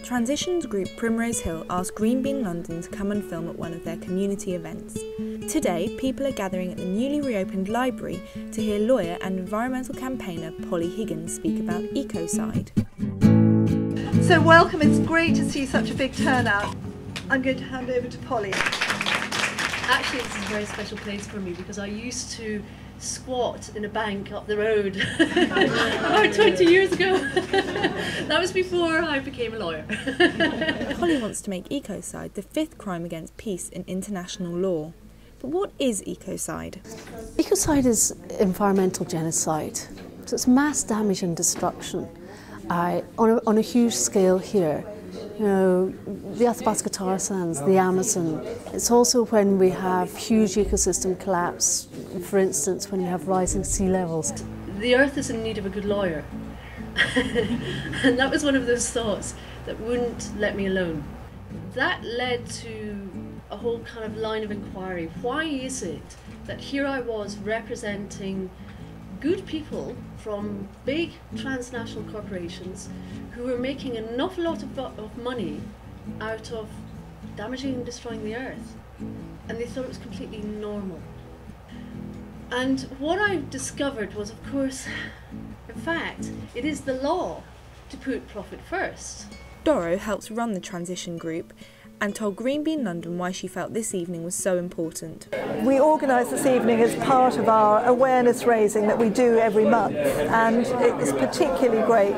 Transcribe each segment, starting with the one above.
Transitions group Primrose Hill asked Green Bean London to come and film at one of their community events. Today, people are gathering at the newly reopened library to hear lawyer and environmental campaigner Polly Higgins speak about Ecocide. So welcome, it's great to see such a big turnout. I'm going to hand over to Polly. Actually, this is a very special place for me because I used to squat in a bank up the road about 20 years ago. That was before I became a lawyer. Polly wants to make Ecocide the 5th crime against peace in international law. But what is Ecocide? Ecocide is environmental genocide. So it's mass damage and destruction on a huge scale here. You know, the Athabasca tar sands, the Amazon. It's also when we have huge ecosystem collapse, for instance, when we have rising sea levels. The earth is in need of a good lawyer. And that was one of those thoughts that wouldn't let me alone. That led to a whole kind of line of inquiry. Why is it that here I was representing good people from big transnational corporations who were making an awful lot of money out of damaging and destroying the earth, and they thought it was completely normal. And what I discovered was, of course, in fact, it is the law to put profit first. Doro helps run the transition group and told Green Bean London why she felt this evening was so important. We organised this evening as part of our awareness raising that we do every month, and it's particularly great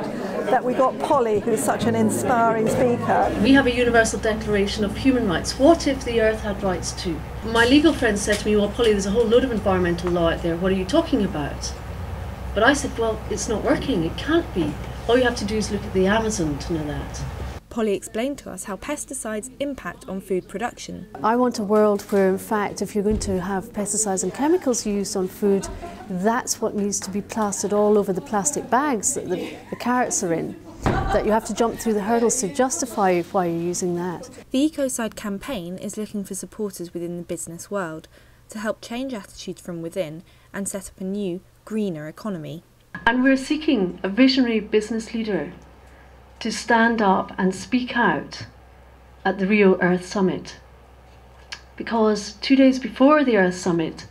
that we got Polly, who's such an inspiring speaker. We have a universal declaration of human rights. What if the earth had rights too? My legal friend said to me, well, Polly, there's a whole load of environmental law out there, what are you talking about? But I said, well, it's not working, it can't be. All you have to do is look at the Amazon to know that. Polly explained to us how pesticides impact on food production. I want a world where, in fact, if you're going to have pesticides and chemicals used on food, that's what needs to be plastered all over the plastic bags that the carrots are in, that you have to jump through the hurdles to justify why you're using that. The Ecocide campaign is looking for supporters within the business world to help change attitudes from within and set up a new, greener economy. And we're seeking a visionary business leader to stand up and speak out at the Rio Earth Summit. Because 2 days before the Earth Summit,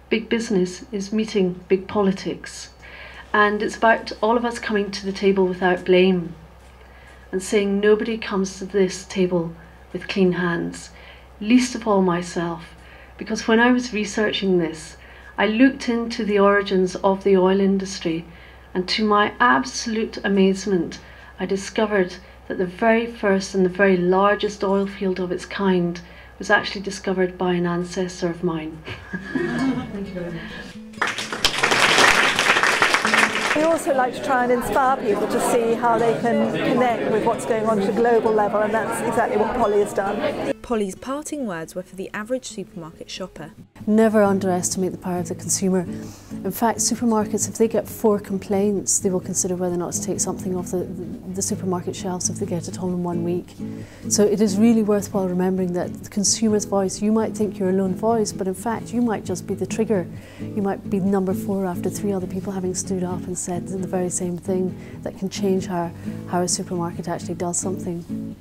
big business is meeting big politics. And it's about all of us coming to the table without blame and saying nobody comes to this table with clean hands, least of all myself. Because when I was researching this, I looked into the origins of the oil industry, and to my absolute amazement, I discovered that the very first and the very largest oil field of its kind was actually discovered by an ancestor of mine. Thank you very much. We also like to try and inspire people to see how they can connect with what's going on at a global level, and that's exactly what Polly has done. Polly's parting words were for the average supermarket shopper. Never underestimate the power of the consumer. In fact, supermarkets, if they get 4 complaints, they will consider whether or not to take something off the supermarket shelves if they get it all in 1 week. So it is really worthwhile remembering that the consumer's voice, you might think you're a lone voice, but in fact you might just be the trigger. You might be number 4 after 3 other people having stood up and said the very same thing that can change how a supermarket actually does something.